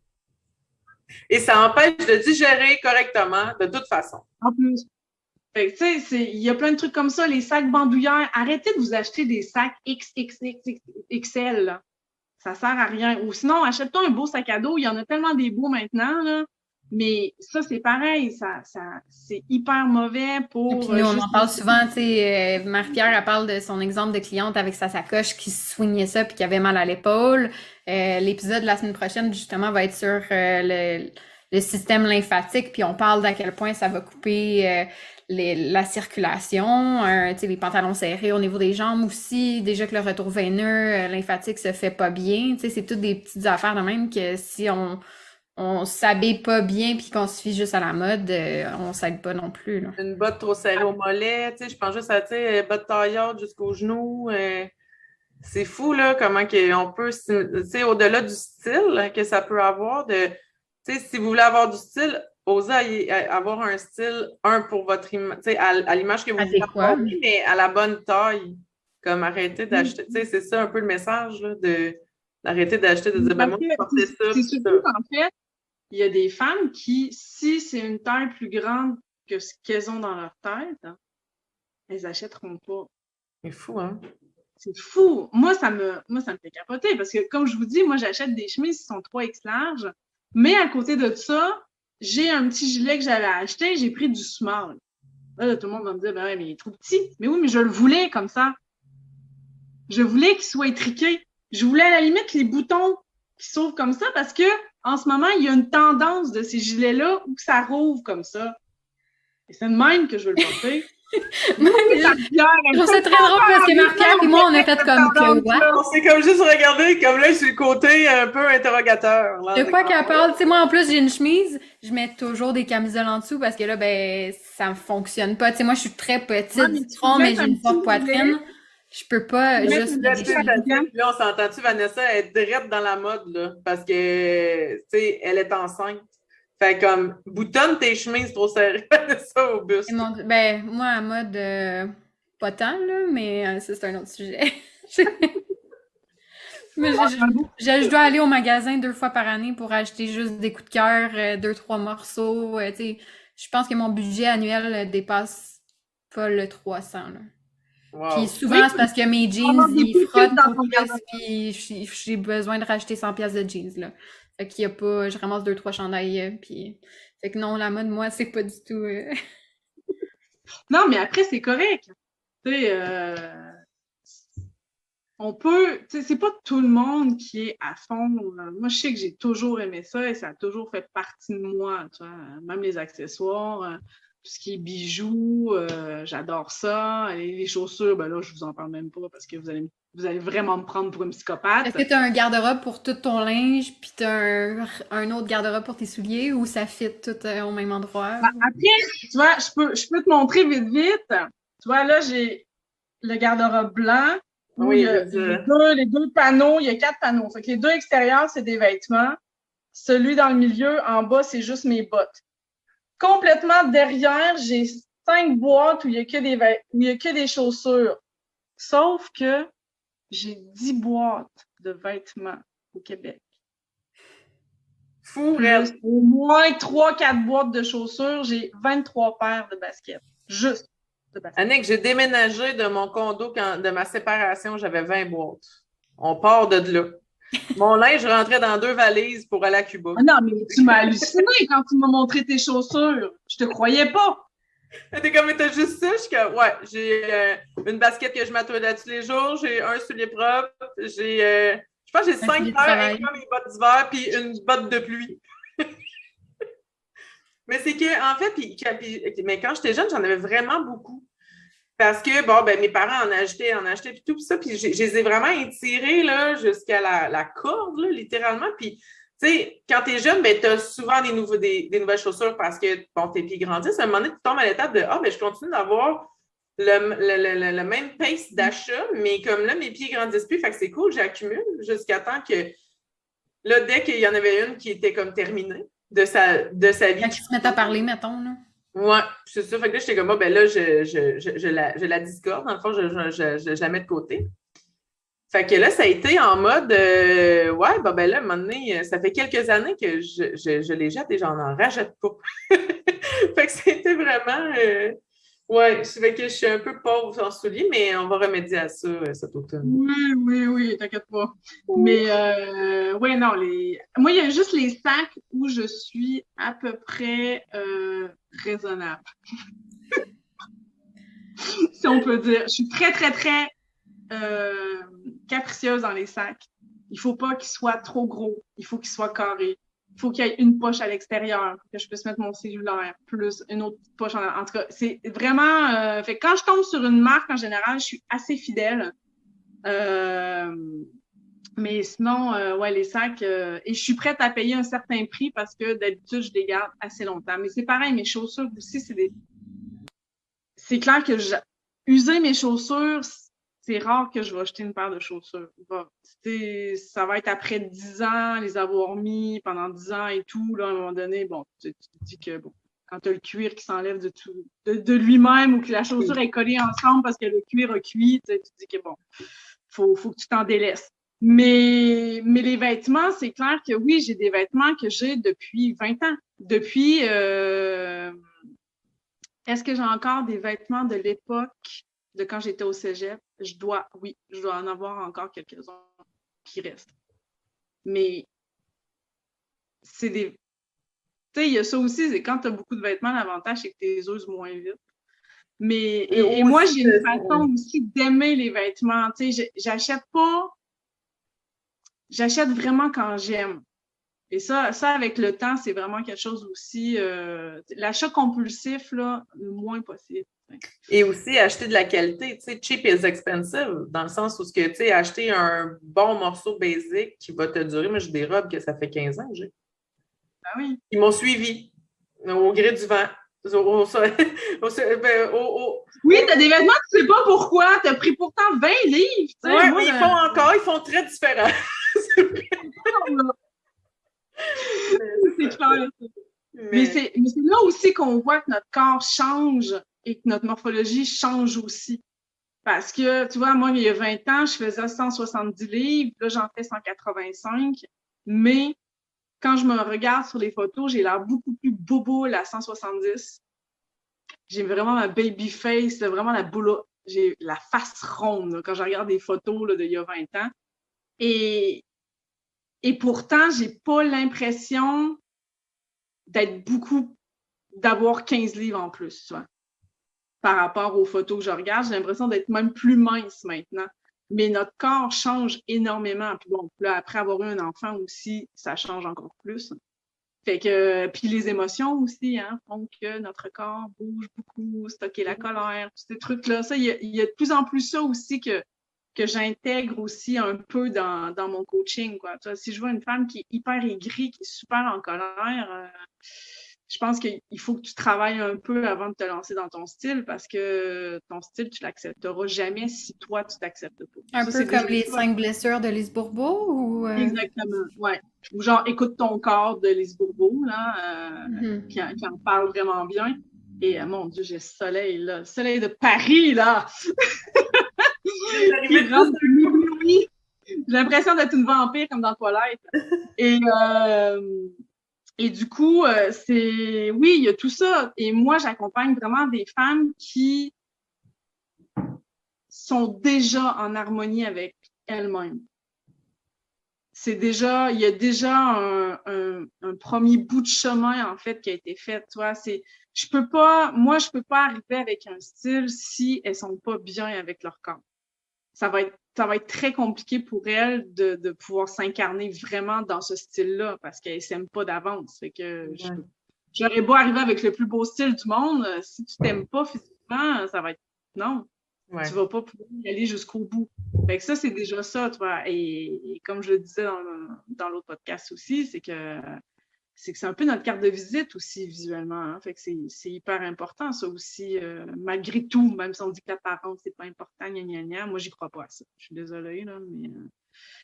Et ça empêche de digérer correctement, de toute façon. En plus. Fait que, tu sais, il y a plein de trucs comme ça. Les sacs bandoulières, arrêtez de vous acheter des sacs XXXL, là. Ça sert à rien. Ou sinon, achète-toi un beau sac à dos. Il y en a tellement des beaux maintenant, là. Mais ça, c'est pareil. C'est hyper mauvais pour... Et puis nous, on en parle souvent, tu sais, Marie-Pierre, elle parle de son exemple de cliente avec sa sacoche qui soignait ça puis qui avait mal à l'épaule. L'épisode de la semaine prochaine, justement, va être sur le système lymphatique, puis on parle d'à quel point ça va couper la circulation, tu sais, les pantalons serrés au niveau des jambes aussi, déjà que le retour veineux, lymphatique se fait pas bien, tu sais, c'est toutes des petites affaires de même que si on s'habille pas bien puis qu'on se fie juste à la mode, on s'aide pas non plus, là. Une botte trop serrée au mollet, tu sais, je pense juste à, tu sais, botte taillarde jusqu'aux genoux. C'est fou, là, comment on peut, tu sais, au-delà du style que ça peut avoir, tu sais, si vous voulez avoir du style, osez avoir un style, pour votre image, tu sais, à l'image que vous voulez avoir, mais à la bonne taille. Comme arrêter d'acheter, tu sais, c'est ça un peu le message, là, d'arrêter d'acheter, de dire, ben moi, je portais ça. C'est surtout qu'en fait, il y a des femmes qui, si c'est une taille plus grande que ce qu'elles ont dans leur tête, elles achèteront pas. C'est fou, hein? C'est fou. Moi, ça me fait capoter parce que, comme je vous dis, moi, j'achète des chemises qui sont 3X larges, mais à côté de ça, j'ai un petit gilet que j'avais acheté, j'ai pris du small. Là, tout le monde va me dire, ben ouais, mais il est trop petit. Mais oui, mais je le voulais comme ça. Je voulais qu'il soit étriqué. Je voulais à la limite les boutons qui s'ouvrent comme ça parce que en ce moment, il y a une tendance de ces gilets-là où ça rouvre comme ça. Et c'est de même que je veux le porter. Je trouve ça très drôle parce que Marie-Pierre et moi, on a fait comme que on s'est comme juste regardé, comme là, sur le côté un peu interrogateur. Là, de quoi qu'elle parle? Tu sais, moi, en plus, j'ai une chemise, je mets toujours des camisoles en dessous parce que là, ben, ça ne fonctionne pas. Tu sais, moi, je suis très petite du front, mais j'ai une forte poitrine. Je peux pas juste... Là, on s'entend-tu, Vanessa, elle est direct dans la mode, là, parce que, tu sais, elle est enceinte. Fait comme, boutonne tes chemises trop serrées, ça au buste. Ben, moi, à mode, pas tant, là, mais ça, c'est un autre sujet. Mais je dois aller au magasin 2 fois par année pour acheter juste des coups de cœur, 2-3 morceaux. Tu sais, je pense que mon budget annuel dépasse pas le 300, là. Wow. Puis souvent, c'est parce que mes jeans, ils frottent tout plus, puis j'ai besoin de racheter 100$ de jeans, là. Fait qu'il y a pas... Je ramasse 2-3 chandails, puis... Fait que non, la mode, moi, c'est pas du tout... Non, mais après, c'est correct. Tu sais, on peut... Tu sais, c'est pas tout le monde qui est à fond. Moi, je sais que j'ai toujours aimé ça et ça a toujours fait partie de moi, tu vois. Même les accessoires... tout ce qui est bijoux, j'adore ça. Et les chaussures, ben là, je vous en parle même pas parce que vous allez vraiment me prendre pour une psychopathe. Est-ce que tu as un garde-robe pour tout ton linge, puis tu as un autre garde-robe pour tes souliers, ou ça fit tout au même endroit? Après, tu vois, je peux te montrer vite. Tu vois, là, j'ai le garde-robe blanc. Oui, il y a les deux panneaux. Il y a 4 panneaux. Fait que les 2 extérieurs, c'est des vêtements. Celui dans le milieu, en bas, c'est juste mes bottes. Complètement derrière, j'ai 5 boîtes où il y a que des chaussures. Sauf que j'ai 10 boîtes de vêtements au Québec. Fou, au moins 3-4 boîtes de chaussures, j'ai 23 paires de baskets. Juste de baskets. Annick, j'ai déménagé de mon condo de ma séparation, j'avais 20 boîtes. On part de là. Mon linge rentrait dans 2 valises pour aller à Cuba. Ah non, mais tu m'as halluciné quand tu m'as montré tes chaussures. Je te croyais pas. T'es comme, mais t'as juste ça? Je suis comme, ouais, j'ai une basket que je m'attoile à tous les jours, j'ai un soulier propre, je pense que j'ai 5 paires avec mes bottes d'hiver puis une botte de pluie. Mais c'est que, en fait, mais quand j'étais jeune, j'en avais vraiment beaucoup. Parce que, bon, ben, mes parents en achetaient, puis tout, puis ça, puis je les ai vraiment étirés, là, jusqu'à la corde, là, littéralement. Puis, tu sais, quand t'es jeune, ben, t'as souvent des nouvelles chaussures parce que, bon, tes pieds grandissent. À un moment donné, tu tombes à l'étape de, ben, je continue d'avoir le même pace d'achat, mais comme là, mes pieds grandissent plus, fait que c'est cool, j'accumule jusqu'à temps que, là, dès qu'il y en avait une qui était comme terminée de sa vie. Quand tu te mets à parler, mettons, là. Ouais, c'est ça. Fait que là, j'étais comme, ben là, je la discorde. Dans le fond, je la mets de côté. Fait que là, ça a été en mode, ouais, ben là, à un moment donné, ça fait quelques années que je les jette et j'en rachète pas. Fait que c'était vraiment, ouais, fait que je suis un peu pauvre en souliers, mais on va remédier à ça cet automne. Oui, t'inquiète pas. Mais, ouais, non, moi, il y a juste les sacs où je suis à peu près raisonnable. Si on peut dire. Je suis très, très, très capricieuse dans les sacs. Il faut pas qu'ils soient trop gros. Il faut qu'ils soient carrés. Il faut qu'il y ait une poche à l'extérieur, que je puisse mettre mon cellulaire, plus une autre poche en tout cas, c'est vraiment... fait que quand je tombe sur une marque, en général, je suis assez fidèle. Mais sinon, ouais, les sacs... et je suis prête à payer un certain prix parce que d'habitude, je les garde assez longtemps. Mais c'est pareil, mes chaussures aussi, c'est clair que user mes chaussures, c'est rare que je vais acheter une paire de chaussures. Ça va être après 10 ans, les avoir mis pendant 10 ans et tout. Là, à un moment donné, bon, tu te dis que bon, quand tu as le cuir qui s'enlève de lui-même ou que la chaussure est collée ensemble parce que le cuir a cuit, tu te dis que bon, faut que tu t'en délaisses. Mais les vêtements, c'est clair que oui, j'ai des vêtements que j'ai depuis 20 ans. Depuis... est-ce que j'ai encore des vêtements de l'époque de quand j'étais au cégep? Je dois en avoir encore quelques-uns qui restent. Mais c'est des... Tu sais, il y a ça aussi, c'est quand tu as beaucoup de vêtements, l'avantage, c'est que tu les uses moins vite. Mais, et moi, j'ai une façon aussi d'aimer les vêtements. Tu sais, j'achète vraiment quand j'aime. Et ça, avec le temps, c'est vraiment quelque chose aussi... l'achat compulsif, là, le moins possible. Et aussi, acheter de la qualité, tu sais, cheap is expensive, dans le sens où, tu sais, acheter un bon morceau basic qui va te durer. Moi, j'ai des robes que ça fait 15 ans que j'ai. Ah oui. Ils m'ont suivi au gré du vent. Oui, t'as des vêtements, tu sais pas pourquoi. T'as pris pourtant 20 livres. Oui, mais ils font très différent. C'est clair. Mais c'est là aussi qu'on voit que notre corps change et que notre morphologie change aussi. Parce que, tu vois, moi, il y a 20 ans, je faisais 170 livres. Là, j'en fais 185. Mais quand je me regarde sur les photos, j'ai l'air beaucoup plus boboule à 170. J'ai vraiment ma baby face, vraiment la boule. J'ai la face ronde là, quand je regarde des photos là, d'il y a 20 ans. Et pourtant, j'ai pas l'impression d'avoir 15 livres en plus, tu vois. Par rapport aux photos que je regarde, j'ai l'impression d'être même plus mince maintenant. Mais notre corps change énormément. Puis bon, là, après avoir eu un enfant aussi, ça change encore plus. Fait que, puis les émotions aussi, hein, font que notre corps bouge beaucoup, stocker la colère, tous ces trucs-là. Ça, il y a de plus en plus ça aussi que j'intègre aussi un peu dans mon coaching, quoi. Tu vois, si je vois une femme qui est hyper aigrie, qui est super en colère, je pense qu'il faut que tu travailles un peu avant de te lancer dans ton style parce que ton style, tu l'accepteras jamais si toi, tu t'acceptes pas. Un peu comme les 5 blessures de Lise Bourbeau ou... Exactement, ouais. Ou genre, écoute ton corps de Lise Bourbeau, là, qui en parle vraiment bien. Et mon Dieu, j'ai le soleil, là. Le soleil de Paris, là! Qui rentre de minuit. J'ai l'impression d'être une vampire comme dans Twilight. Et du coup, oui, il y a tout ça. Et moi, j'accompagne vraiment des femmes qui sont déjà en harmonie avec elles-mêmes. il y a déjà un premier bout de chemin, en fait, qui a été fait, tu vois. Je peux pas arriver avec un style si elles sont pas bien avec leur corps. Ça va être très compliqué pour elles de pouvoir s'incarner vraiment dans ce style-là parce qu'elles s'aiment pas d'avance. Fait que j'aurais beau arriver avec le plus beau style du monde, si tu t'aimes pas physiquement, ça va être non. Ouais. Tu vas pas pouvoir y aller jusqu'au bout. Fait que ça, c'est déjà ça, tu vois. Et comme je le disais dans l'autre podcast aussi, c'est que c'est un peu notre carte de visite aussi visuellement. Hein? Fait que c'est hyper important, ça aussi, malgré tout, même si on dit que l'apparence, c'est pas important, gna gna gna, moi, j'y crois pas à ça. Je suis désolée, là, mais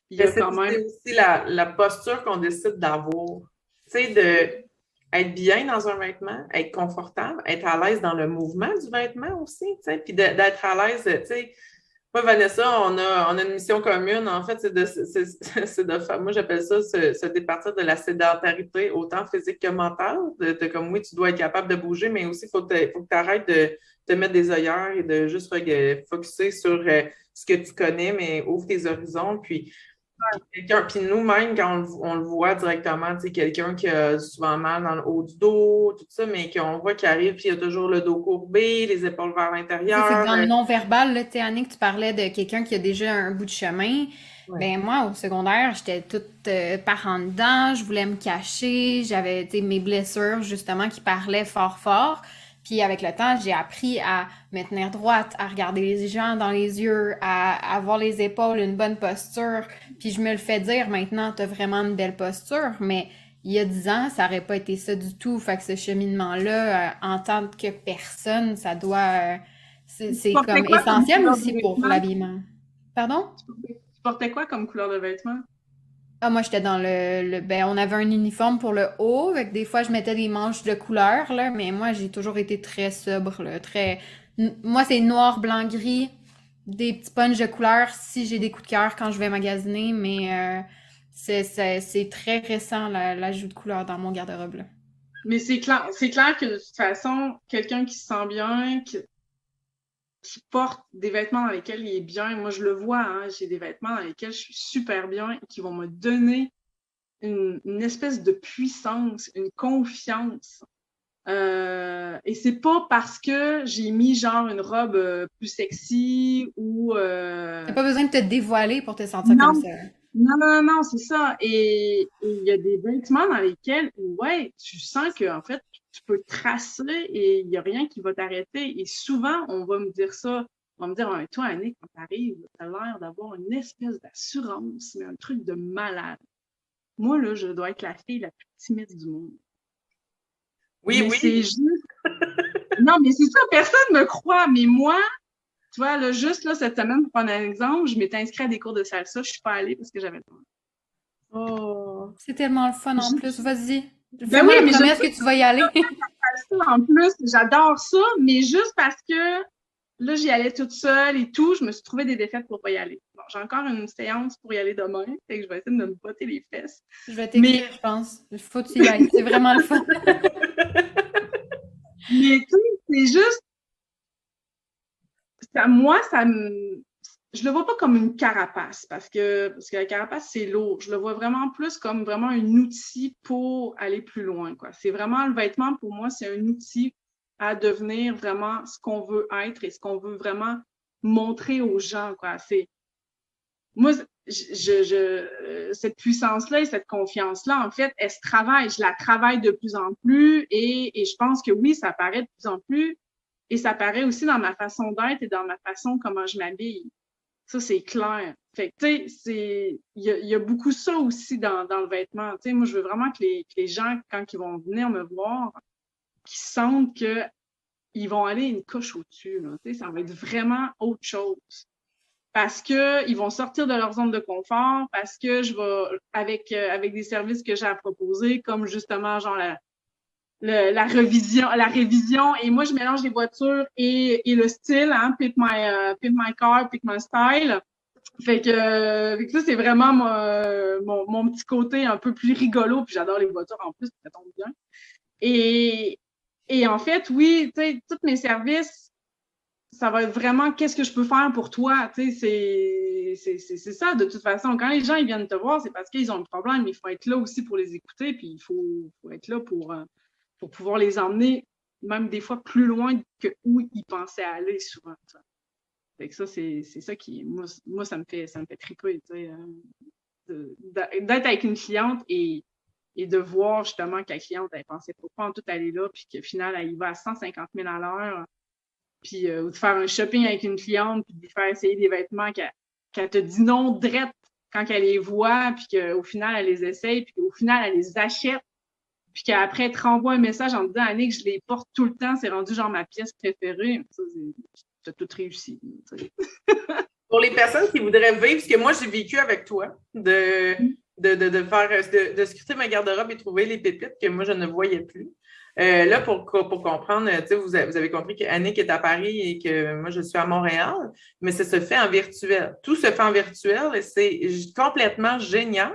il y a quand même... C'est aussi la posture qu'on décide d'avoir. Tu sais, être bien dans un vêtement, être confortable, être à l'aise dans le mouvement du vêtement aussi, tu sais, puis d'être à l'aise, tu sais. Moi, Vanessa, on a une mission commune, en fait, c'est de faire, moi j'appelle ça se départir de la sédentarité, autant physique que mentale, de comme oui, tu dois être capable de bouger, mais aussi il faut que tu arrêtes de te mettre des œillères et de juste focusser sur ce que tu connais, mais ouvre tes horizons, puis nous-mêmes, quand on le voit directement, tu sais, quelqu'un qui a souvent mal dans le haut du dos, tout ça, mais qu'on voit qu'il arrive, puis il a toujours le dos courbé, les épaules vers l'intérieur. C'est dans le non-verbal, là, tu sais, Annick, tu parlais de quelqu'un qui a déjà un bout de chemin. Ouais. Ben moi, au secondaire, j'étais toute par en dedans, je voulais me cacher, j'avais, tu sais, mes blessures, justement, qui parlaient fort, fort. Puis avec le temps, j'ai appris à me tenir droite, à regarder les gens dans les yeux, à avoir les épaules, une bonne posture. Puis je me le fais dire maintenant, t'as vraiment une belle posture. Mais il y a 10 ans, ça n'aurait pas été ça du tout. Fait que ce cheminement-là, en tant que personne, ça doit... c'est comme essentiel aussi pour l'habillement. Pardon? Tu portais quoi comme couleur de vêtements? Ah, moi, j'étais dans ben, on avait un uniforme pour le haut, avec des fois, je mettais des manches de couleur, là, mais moi, j'ai toujours été très sobre, là, moi, c'est noir, blanc, gris, des petits punchs de couleur si j'ai des coups de cœur quand je vais magasiner, mais c'est très récent, l'ajout de couleur dans mon garde-robe, là. Mais c'est clair que de toute façon, quelqu'un qui se sent bien, qui porte des vêtements dans lesquels il est bien. Moi, je le vois, hein, j'ai des vêtements dans lesquels je suis super bien et qui vont me donner une espèce de puissance, une confiance. Et c'est pas parce que j'ai mis genre une robe plus sexy ou... T'as pas besoin de te dévoiler pour te sentir comme ça. Non, c'est ça. Et il y a des vêtements dans lesquels, ouais, tu sens que en fait, tu peux tracer et il n'y a rien qui va t'arrêter. Et souvent, on va me dire ça. On va me dire, ah, toi, Annick, quand t'arrives, t'as l'air d'avoir une espèce d'assurance, mais un truc de malade. Moi, là, je dois être la fille la plus timide du monde. Oui, mais c'est juste... Non, mais c'est ça, personne me croit. Mais moi, tu vois, là, juste là, cette semaine, pour prendre un exemple, je m'étais inscrite à des cours de salsa. Je suis pas allée parce que j'avais peur. Oh, c'est tellement le fun en plus. Vas-y. Ben oui, mais est-ce que tu vas y aller? En plus, j'adore ça, mais juste parce que là, j'y allais toute seule et tout, je me suis trouvé des défaites pour pas y aller. Bon, j'ai encore une séance pour y aller demain, fait que je vais essayer de me botter les fesses. Je vais t'écrire, je pense. Il faut que tu y ailles. C'est vraiment le fun. Mais tu sais, c'est juste... Je le vois pas comme une carapace parce que la carapace, c'est lourd. Je le vois vraiment plus comme vraiment un outil pour aller plus loin, quoi. C'est vraiment le vêtement, pour moi, c'est un outil à devenir vraiment ce qu'on veut être et ce qu'on veut vraiment montrer aux gens, quoi. Moi, cette puissance-là et cette confiance-là, en fait, elle se travaille. Je la travaille de plus en plus et je pense que oui, ça paraît de plus en plus et ça paraît aussi dans ma façon d'être et dans ma façon comment je m'habille. Ça, c'est clair. Fait que, tu sais, il y a beaucoup ça aussi dans le vêtement. Tu sais, moi, je veux vraiment que les gens, quand ils vont venir me voir, qu'ils sentent qu'ils vont aller une coche au-dessus, là. Tu sais, ça va être vraiment autre chose. Parce que ils vont sortir de leur zone de confort, parce que je vais, avec des services que j'ai à proposer, comme justement, genre, la révision, et moi, je mélange les voitures et le style, hein, Pick my car, pick my style. Fait que ça, c'est vraiment mon petit côté un peu plus rigolo, puis j'adore les voitures en plus, ça tombe bien. Et en fait, oui, tu sais, tous mes services, ça va être vraiment qu'est-ce que je peux faire pour toi. Tu sais, c'est ça, de toute façon. Quand les gens ils viennent te voir, c'est parce qu'ils ont un problème. Il faut être là aussi pour les écouter, puis il faut être là pour pouvoir les emmener, même des fois plus loin que où ils pensaient aller souvent. Ça. Fait que ça, c'est ça qui, moi, ça me fait triper, tu sais, d'être avec une cliente et de voir justement que la cliente, elle pensait pas en tout aller là, puis qu'au final, elle y va à 150 000 à l'heure, puis ou de faire un shopping avec une cliente, puis de lui faire essayer des vêtements qu'elle te dit non drette quand elle les voit, puis qu'au final, elle les essaye, puis qu'au final, elle les achète, puis qu'après, elle te renvoie un message en te disant « Annick, je les porte tout le temps, c'est rendu genre ma pièce préférée. » Ça, t'as tout réussi. Pour les personnes qui voudraient vivre, ce que moi, j'ai vécu avec toi, de scruter ma garde-robe et trouver les pépites que moi, je ne voyais plus. Là, pour comprendre, vous avez compris qu'Annick est à Paris et que moi, je suis à Montréal, mais ça se fait en virtuel. Tout se fait en virtuel et c'est complètement génial.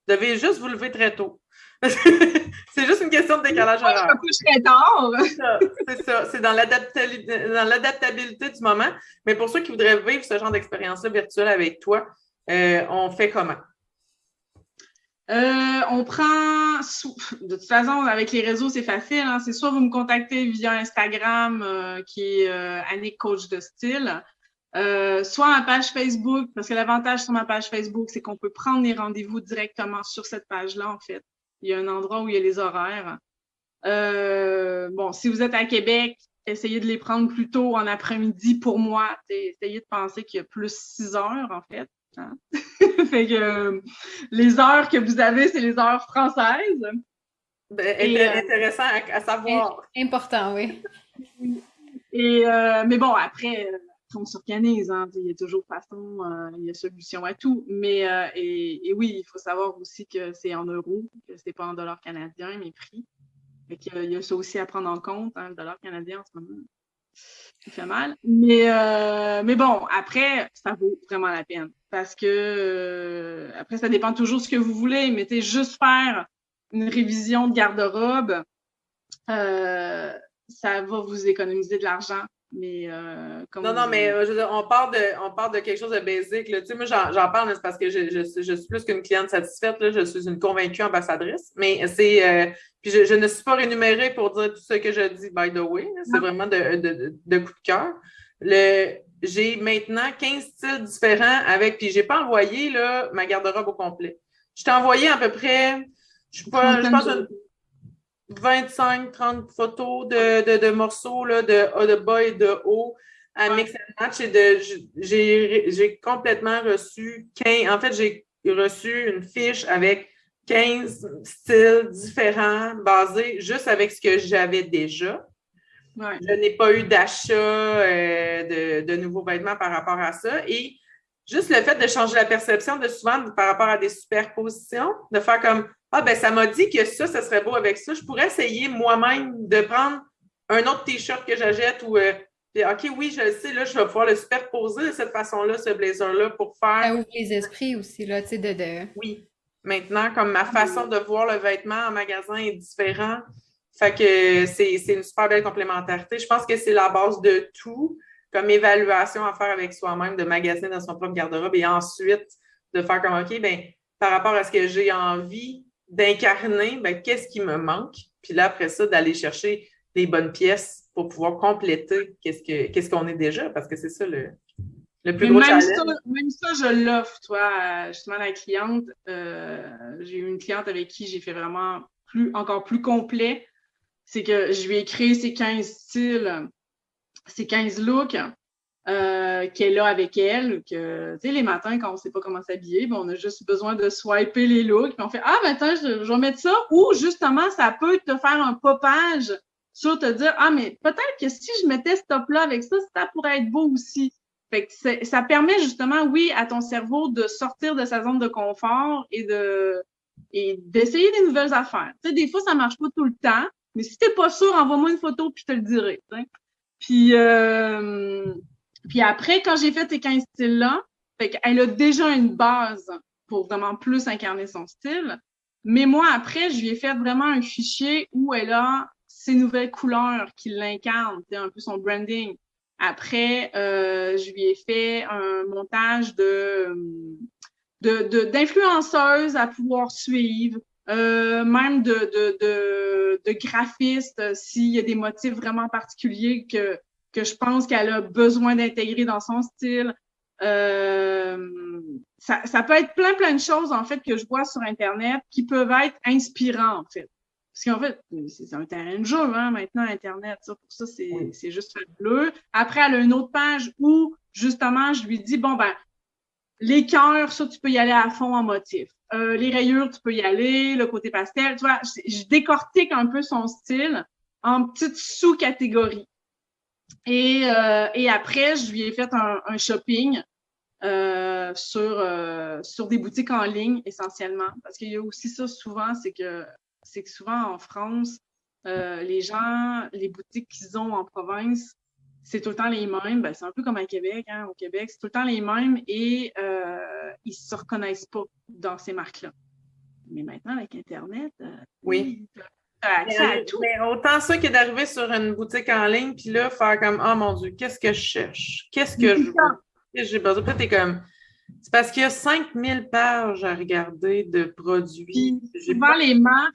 Vous devez juste vous lever très tôt. C'est juste une question de décalage horaire. Je me coucherai tard. C'est ça. C'est dans l'adaptabilité du moment. Mais pour ceux qui voudraient vivre ce genre d'expérience-là virtuelle avec toi, on fait comment? On prend... De toute façon, avec les réseaux, c'est facile. Hein? C'est soit vous me contactez via Instagram, qui est Annick Coach de style, soit ma page Facebook, parce que l'avantage sur ma page Facebook, c'est qu'on peut prendre les rendez-vous directement sur cette page-là, en fait. Il y a un endroit où il y a les horaires. Bon, si vous êtes à Québec, essayez de les prendre plus tôt en après-midi pour moi. Essayez de penser qu'il y a plus 6 heures, en fait. Hein? Fait que les heures que vous avez, c'est les heures françaises. Intéressant à savoir. Important, oui. Mais bon, après, on s'organise. Hein? Il y a toujours façon, il y a solution à tout. Mais et oui, il faut savoir aussi que c'est en euros, que c'est pas en dollars canadiens, mes prix. Fait qu'il y a ça aussi à prendre en compte, hein, le dollar canadien en ce moment. Ça fait mal. Mais bon, après, ça vaut vraiment la peine. Parce que après, ça dépend toujours de ce que vous voulez, mais juste faire une révision de garde-robe, ça va vous économiser de l'argent. Mais mais je veux dire, on part de quelque chose de basique. Tu sais, moi, j'en parle, c'est parce que je suis plus qu'une cliente satisfaite. Là, je suis une convaincue ambassadrice. Mais c'est. Puis je ne suis pas rémunérée pour dire tout ce que je dis, by the way. C'est vraiment de coup de cœur. J'ai maintenant 15 styles différents avec. Puis je n'ai pas envoyé là, ma garde-robe au complet. Je t'ai envoyé à peu près, je pense, 25-30 photos de morceaux là, de bas et de haut à mix and match. J'ai complètement reçu 15. En fait, j'ai reçu une fiche avec 15 styles différents basés juste avec ce que j'avais déjà. Ouais. Je n'ai pas eu d'achat de nouveaux vêtements par rapport à ça. Et juste le fait de changer la perception de souvent par rapport à des superpositions, de faire comme ah, ben ça m'a dit que ça serait beau avec ça. Je pourrais essayer moi-même de prendre un autre T-shirt que j'achète ou OK, oui, je le sais, là, je vais pouvoir le superposer de cette façon-là, ce blazer-là, pour faire. Ça ouvre les esprits aussi, là, tu sais, Oui. Maintenant, comme ma façon de voir le vêtement en magasin est différente. Fait que c'est une super belle complémentarité. Je pense que c'est la base de tout, comme évaluation à faire avec soi-même, de magasiner dans son propre garde-robe et ensuite de faire comme OK, ben par rapport à ce que j'ai envie d'incarner, ben qu'est-ce qui me manque? Puis là, après ça, d'aller chercher les bonnes pièces pour pouvoir compléter qu'est-ce qu'on est déjà, parce que c'est ça le plus gros challenge. Même ça, je l'offre, toi, justement, la cliente. J'ai eu une cliente avec qui j'ai fait vraiment encore plus complet. C'est que je lui ai créé ces 15 styles, ces 15 looks qu'elle a avec elle. Que, tu sais, les matins, quand on ne sait pas comment s'habiller, ben, on a juste besoin de swiper les looks. Puis on fait « Ah, maintenant, je vais mettre ça. » Ou justement, ça peut te faire un popage sur te dire « Ah, mais peut-être que si je mettais ce top-là avec ça, ça pourrait être beau aussi. » Fait que ça permet justement, oui, à ton cerveau de sortir de sa zone de confort et d'essayer des nouvelles affaires. Tu sais, des fois, ça ne marche pas tout le temps. Mais si t'es pas sûr, envoie-moi une photo puis je te le dirai. T'sais. Puis après, quand j'ai fait ces 15 styles-là, elle a déjà une base pour vraiment plus incarner son style. Mais moi, après, je lui ai fait vraiment un fichier où elle a ses nouvelles couleurs qui l'incarnent, un peu son branding. Après, je lui ai fait un montage d'influenceuses à pouvoir suivre, même de graphistes, s'il y a des motifs vraiment particuliers que je pense qu'elle a besoin d'intégrer dans son style. Ça peut être plein de choses, en fait, que je vois sur Internet qui peuvent être inspirants, en fait. Parce qu'en fait, c'est un terrain de jeu, hein, maintenant, Internet. Ça, pour ça, c'est juste fabuleux. Après, elle a une autre page où, justement, je lui dis, bon, ben, les cœurs, ça, tu peux y aller à fond en motif. Les rayures, tu peux y aller, le côté pastel. Tu vois, je décortique un peu son style en petites sous-catégories. Et après, je lui ai fait un shopping sur des boutiques en ligne, essentiellement. Parce qu'il y a aussi ça souvent, c'est que souvent en France, les gens, les boutiques qu'ils ont en province, c'est tout le temps les mêmes. Ben, c'est un peu comme à Québec, hein. Au Québec, c'est tout le temps les mêmes et ils se reconnaissent pas dans ces marques-là. Mais maintenant, avec Internet, oui. T'as accès à tout. Mais autant ça que d'arriver sur une boutique en ligne, puis là, faire comme, oh mon Dieu, qu'est-ce que je cherche? Qu'est-ce que je veux? Qu'est-ce que j'ai besoin? Puis là, t'es comme, c'est parce qu'il y a 5000 pages à regarder de produits. Souvent, les marques,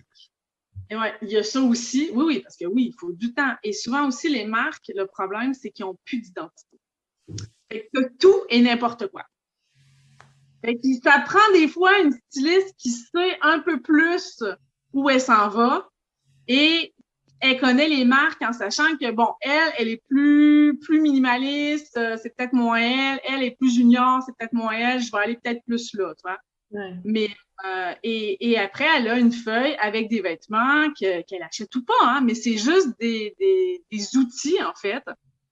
et ouais, il y a ça aussi. Oui, parce que oui, il faut du temps. Et souvent aussi, les marques, le problème, c'est qu'ils n'ont plus d'identité. Fait que tout et n'importe quoi. Fait que ça prend des fois une styliste qui sait un peu plus où elle s'en va et elle connaît les marques en sachant que, bon, elle est plus minimaliste, c'est peut-être moins elle est plus junior, c'est peut-être moins elle, je vais aller peut-être plus là, tu vois. Ouais. Mais et après, elle a une feuille avec des vêtements qu'elle achète ou pas, hein, mais c'est juste des outils, en fait.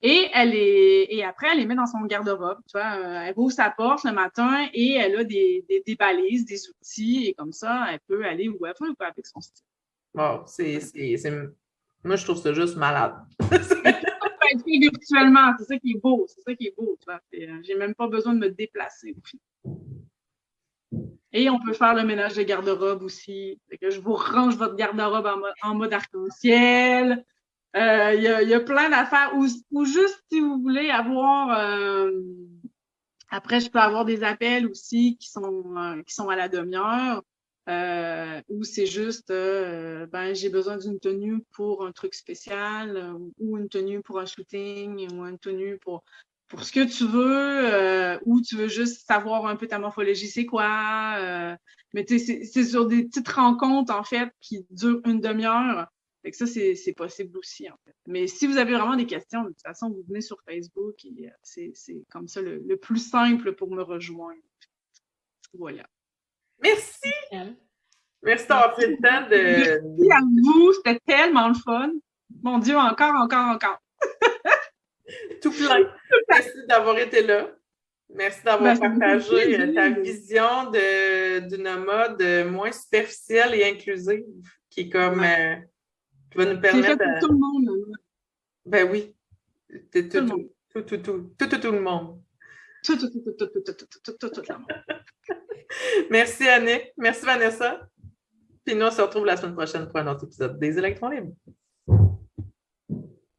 Et après, elle les met dans son garde-robe, tu vois. Elle ouvre sa porte le matin et elle a des balises, des outils, et comme ça, elle peut aller où elle veut avec son style. Wow, moi, je trouve ça juste malade. Virtuellement, c'est ça qui est beau, tu vois. J'ai même pas besoin de me déplacer. Et on peut faire le ménage de garde-robe aussi. Fait que je vous range votre garde-robe en mode arc-en-ciel. Il y a plein d'affaires ou juste si vous voulez avoir après je peux avoir des appels aussi qui sont à la demi-heure où c'est juste ben j'ai besoin d'une tenue pour un truc spécial ou une tenue pour un shooting ou une tenue pour ce que tu veux ou tu veux juste savoir un peu ta morphologie c'est quoi mais tu sais c'est sur des petites rencontres en fait qui durent une demi-heure. Fait que ça, c'est possible aussi, en fait. Mais si vous avez vraiment des questions, de toute façon, vous venez sur Facebook et c'est comme ça le plus simple pour me rejoindre. Voilà. Merci! Merci d'avoir pris le temps de... Merci à vous, c'était tellement le fun. Mon Dieu, encore. Tout plein. Merci d'avoir été là. Merci d'avoir partagé ta vision d'une mode moins superficielle et inclusive qui est comme... qui va nous permettre... C'est fait pour tout le monde. Ben oui. Tout le monde. Tout le monde. Tout le monde. Merci Annick. Merci Vanessa. Puis nous, on se retrouve la semaine prochaine pour un autre épisode des Électrons libres.